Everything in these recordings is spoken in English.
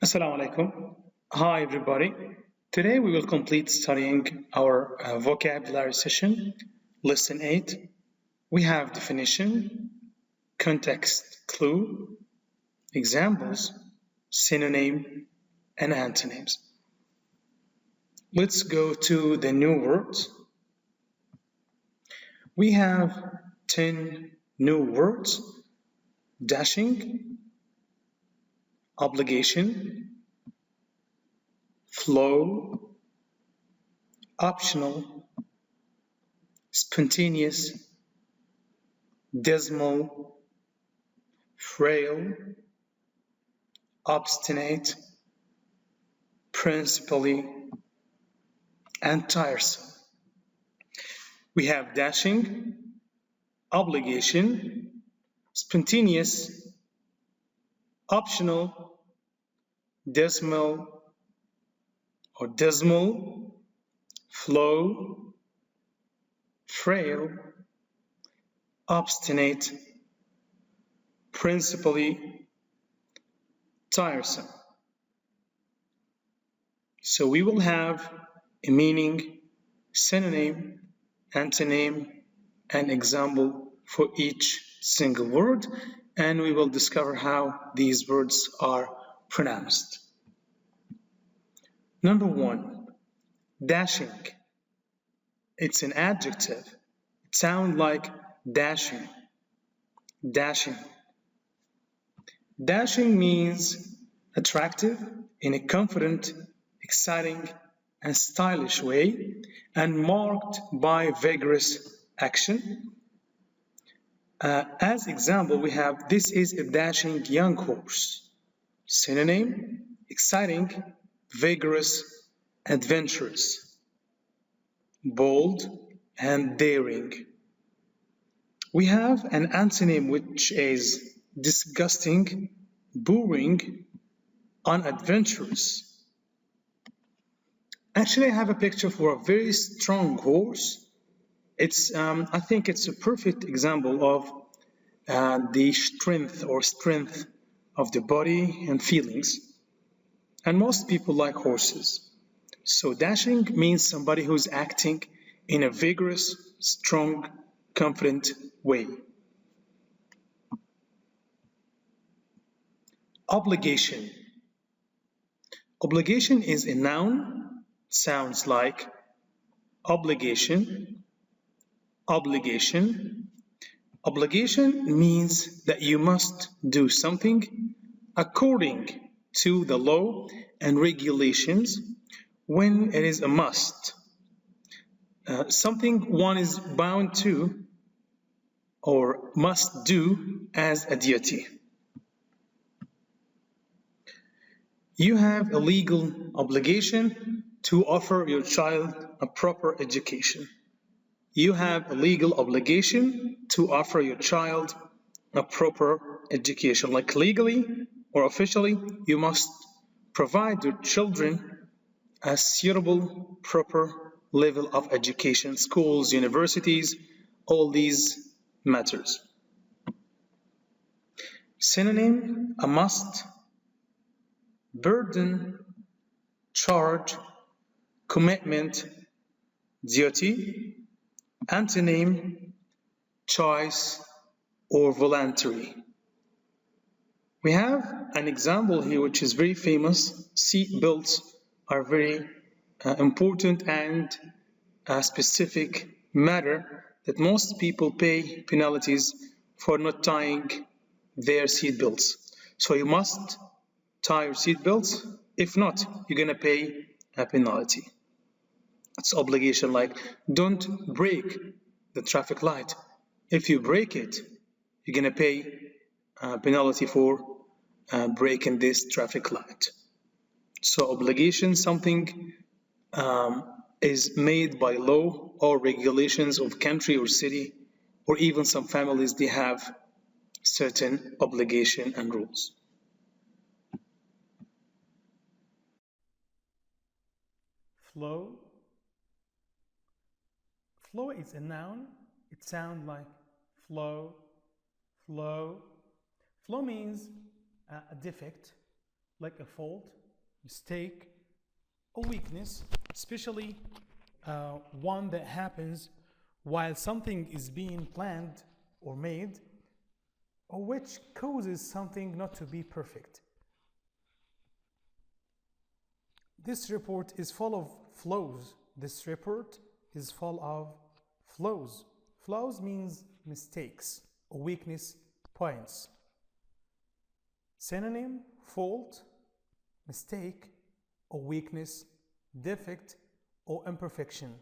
Assalamu alaikum. Hi everybody. Today we will complete studying our vocabulary session, lesson 8. We have definition, context clue, examples, synonym, and antonyms. Let's go to the new words. We have 10 new words: dashing, obligation, flow, optional, spontaneous, dismal, frail, obstinate, principally, and tiresome. We have dashing, obligation, spontaneous, optional, dismal or dismal, flow, frail, obstinate, principally, tiresome. So we will have a meaning, synonym, antonym, and example for each single word, and we will discover how these words are pronounced. Number 1, dashing. It's an adjective. It sounds like dashing. Dashing. Dashing means attractive in a confident, exciting, and stylish way, and marked by vigorous action. As example, we have, this is a dashing young horse. Synonym, exciting, vigorous, adventurous, bold, and daring. We have an antonym which is disgusting, boring, unadventurous. Actually, I have a picture for a very strong horse. I think it's a perfect example of the strength of the body and feelings. And most people like horses. So dashing means somebody who's acting in a vigorous, strong, confident way. Obligation. Obligation is a noun. Sounds like obligation. Obligation. Obligation means that you must do something according to the law and regulations when it is a must. Something one is bound to or must do as a duty. You have a legal obligation to offer your child a proper education. You have a legal obligation to offer your child a proper education. Like legally or officially, you must provide your children a suitable, proper level of education. Schools, universities, all these matters. Synonym, a must, burden, charge, commitment, duty. Antonym, choice or voluntary. We have an example here which is very famous. Seat belts are very important and a specific matter that most people pay penalties for not tying their seat belts. So you must tie your seat belts. If not, you're going to pay a penalty. It's obligation, like don't break the traffic light. If you break it, you're going to pay a penalty for breaking this traffic light. So obligation, something is made by law or regulations of country or city, or even some families, they have certain obligation and rules. Flow. Flow is a noun. It sounds like flow, flow. Flow means a defect, like a fault, mistake, or weakness, especially one that happens while something is being planned or made, or which causes something not to be perfect. This report is full of flaws. This report is full of flaws. Flaws means mistakes or weakness points. Synonym, fault, mistake or weakness, defect or imperfection.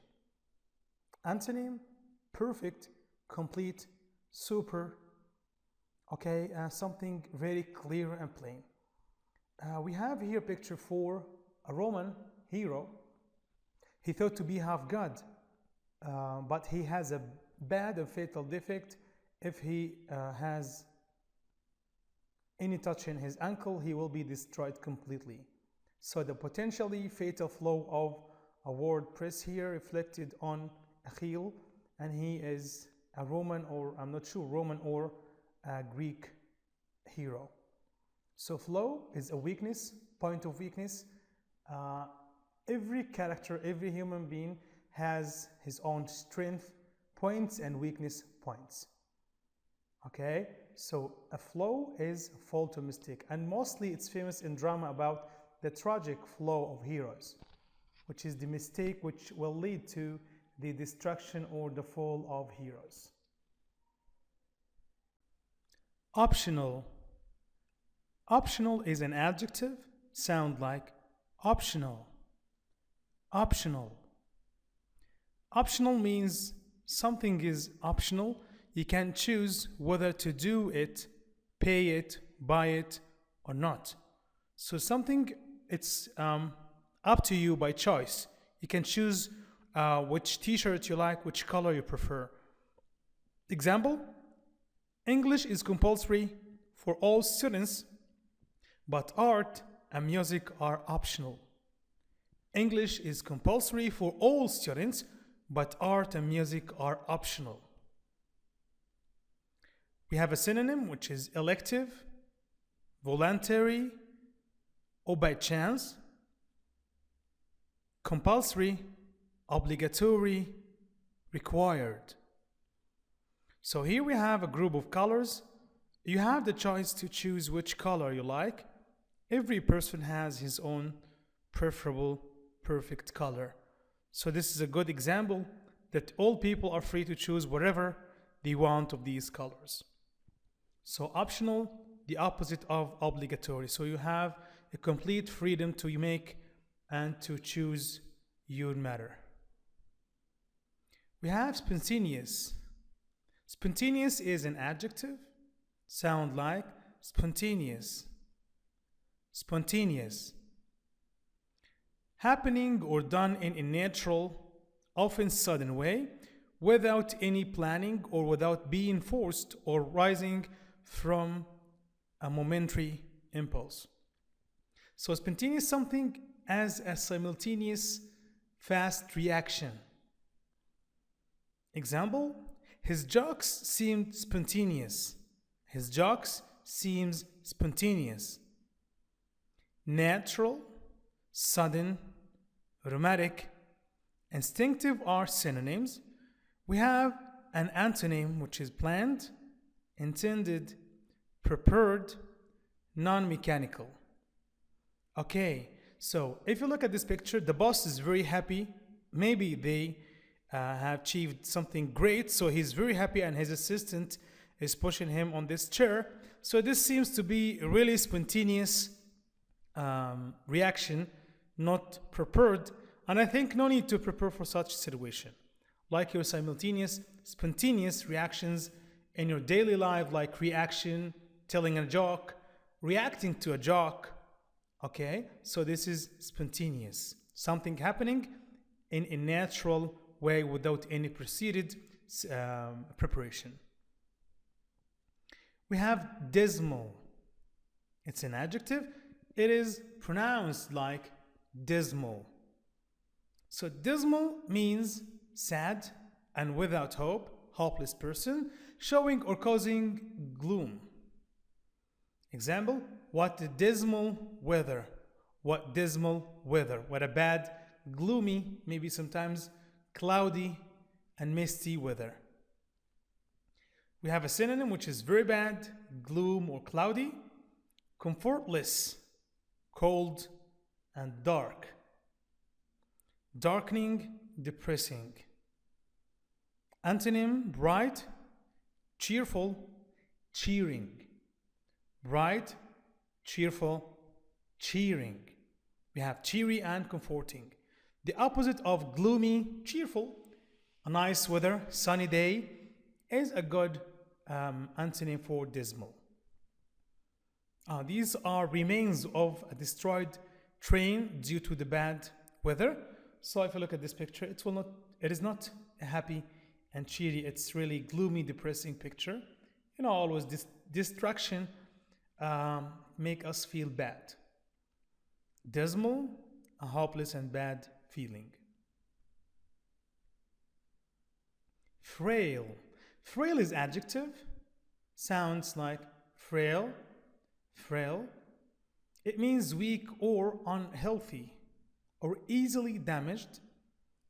Antonym, perfect, complete, super, okay, something very clear and plain. We have here picture 4, a Roman hero. He thought to be half God, but he has a bad and fatal defect. If he has any touch in his ankle, he will be destroyed completely. So the potentially fatal flaw of a word press here reflected on Achille, and he is a Roman, or I'm not sure, Roman or a Greek hero. So flaw is a weakness, point of weakness. Every character, every human being has his own strength points and weakness points. Okay, so a flaw is a fault or mistake, and mostly it's famous in drama about the tragic flaw of heroes, which is the mistake which will lead to the destruction or the fall of heroes. Optional. Optional is an adjective, sound like optional. Optional. Optional means something is optional. You can choose whether to do it, pay it, buy it, or not. So something, it's up to you by choice. You can choose which t-shirt you like, which color you prefer. Example, English is compulsory for all students, but art and music are optional. English is compulsory for all students, but art and music are optional. We have a synonym, which is elective, voluntary, or by chance, compulsory, obligatory, required. So here we have a group of colors. You have the choice to choose which color you like. Every person has his own preferable, perfect color. So this is a good example that all people are free to choose whatever they want of these colors. So optional, the opposite of obligatory. So you have a complete freedom to make and to choose your matter. We have spontaneous. Spontaneous is an adjective, sound like spontaneous. Spontaneous. Happening or done in a natural, often sudden way, without any planning or without being forced or rising from a momentary impulse. So spontaneous something as a simultaneous fast reaction. Example, his jokes seemed spontaneous. His jokes seems spontaneous. Natural, sudden, dramatic, instinctive are synonyms. We have an antonym, which is planned, intended, prepared, non-mechanical. Okay, so if you look at this picture, the boss is very happy. Maybe they have achieved something great, so he's very happy and his assistant is pushing him on this chair. So this seems to be a really spontaneous reaction, not prepared, and I think no need to prepare for such situation. Like your simultaneous, spontaneous reactions in your daily life, like reaction, telling a joke, reacting to a joke. Okay, so this is spontaneous, something happening in a natural way without any preceded preparation. We have dismal. It's an adjective. It is pronounced like dismal. So dismal means sad and without hope, hopeless person, showing or causing gloom. Example, what dismal weather. What dismal weather. What a bad, gloomy, maybe sometimes cloudy and misty weather. We have a synonym which is very bad, gloom or cloudy, comfortless, cold and dark, darkening, depressing. Antonym, bright, cheerful, cheering. Bright, cheerful, cheering. We have cheery and comforting. The opposite of gloomy, cheerful, a nice weather, sunny day, is a good antonym for dismal. These are remains of a destroyed train due to the bad weather. So if you look at this picture, it is not a happy and cheery. It's really gloomy, depressing picture. Always this distraction make us feel bad. Dismal, a hopeless and bad feeling. Frail. Frail is adjective. Sounds like frail, frail. It means weak or unhealthy, or easily damaged,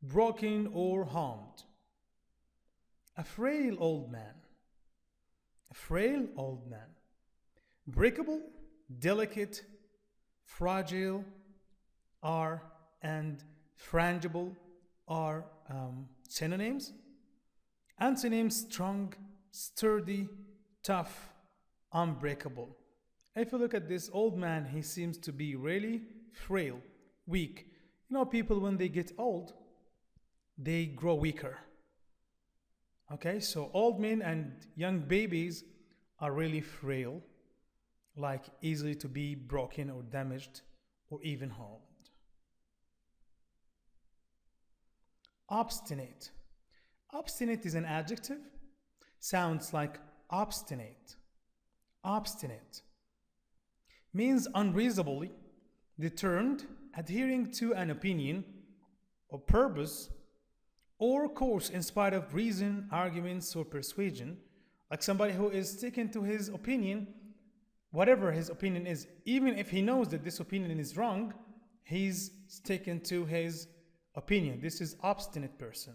broken or harmed. A frail old man. A frail old man. Breakable, delicate, fragile and frangible are synonyms. Antonyms: strong, sturdy, tough, unbreakable. If you look at this old man, he seems to be really frail, weak. People when they get old, they grow weaker. Okay, so old men and young babies are really frail, like easily to be broken or damaged or even harmed. Obstinate. Obstinate is an adjective. Sounds like obstinate. Obstinate means unreasonably determined, adhering to an opinion or purpose or course in spite of reason, arguments, or persuasion. Like somebody who is sticking to his opinion, whatever his opinion is, even if he knows that this opinion is wrong, he's sticking to his opinion. This is obstinate person.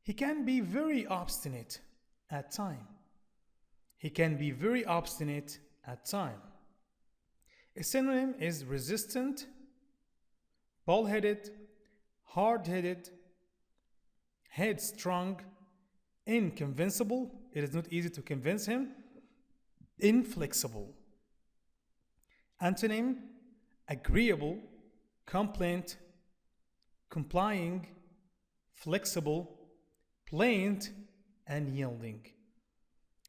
He can be very obstinate at time. He can be very obstinate at time. A synonym is resistant, bull-headed, hard-headed, headstrong, inconvincible. It is not easy to convince him. Inflexible. Antonym: agreeable, complaint, complying, flexible, plaint, and yielding.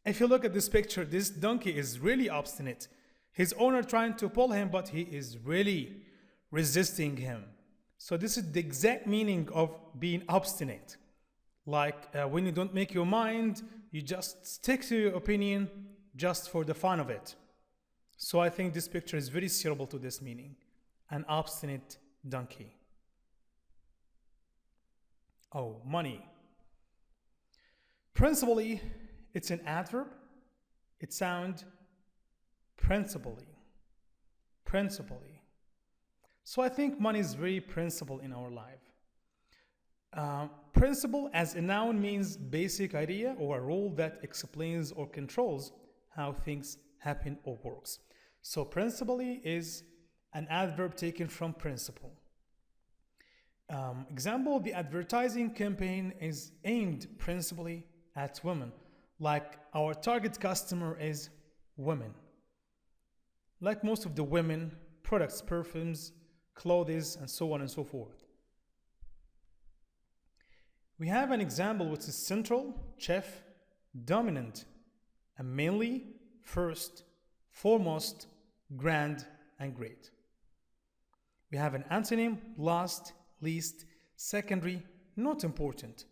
If you look at this picture, this donkey is really obstinate. His owner trying to pull him, but he is really resisting him. So this is the exact meaning of being obstinate. Like when you don't make your mind, you just stick to your opinion just for the fun of it. So I think this picture is very suitable to this meaning. An obstinate donkey. Oh, money. Principally, it's an adverb. It sounds principally. Principally. So I think money is very principal in our life. Principle as a noun means basic idea or a rule that explains or controls how things happen or works. So principally is an adverb taken from principle. Example, the advertising campaign is aimed principally at women. Like our target customer is women. Like most of the women, products, perfumes, clothes, and so on and so forth. We have an example which is central, chief, dominant, and mainly, first, foremost, grand, and great. We have an antonym, last, least, secondary, not important.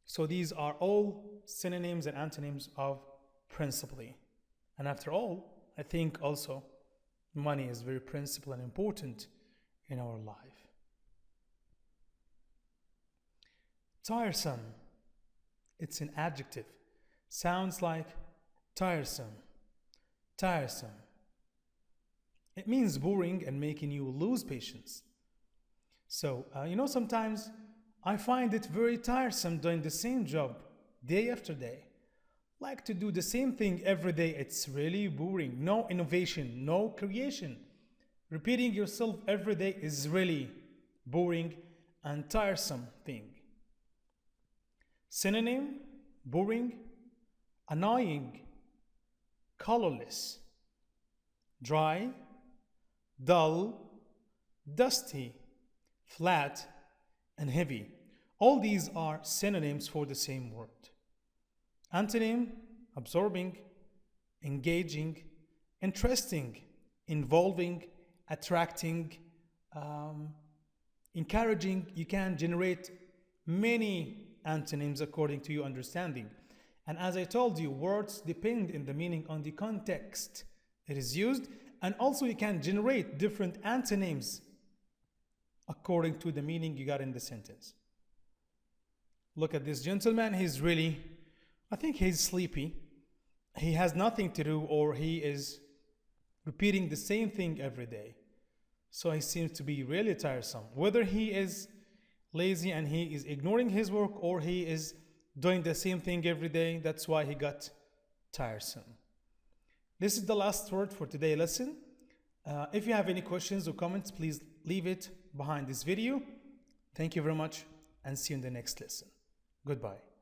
So these are all synonyms and antonyms of principally. And after all, I think also money is very principal and important in our life. Tiresome. It's an adjective. Sounds like tiresome. Tiresome. It means boring and making you lose patience. So, sometimes I find it very tiresome doing the same job day after day. Like to do the same thing every day, it's really boring. No innovation, no creation. Repeating yourself every day is really boring and tiresome thing. Synonym: boring, annoying, colorless, dry, dull, dusty, flat, and heavy. All these are synonyms for the same word. Antonym: absorbing, engaging, interesting, involving, attracting, encouraging. You can generate many antonyms according to your understanding. And as I told you, words depend in the meaning on the context it is used, and also you can generate different antonyms according to the meaning you got in the sentence. Look at this gentleman, I think he's sleepy. He has nothing to do, or he is repeating the same thing every day. So he seems to be really tiresome. Whether he is lazy and he is ignoring his work, or he is doing the same thing every day, that's why he got tiresome. This is the last word for today's lesson. If you have any questions or comments, please leave it behind this video. Thank you very much, and see you in the next lesson. Goodbye.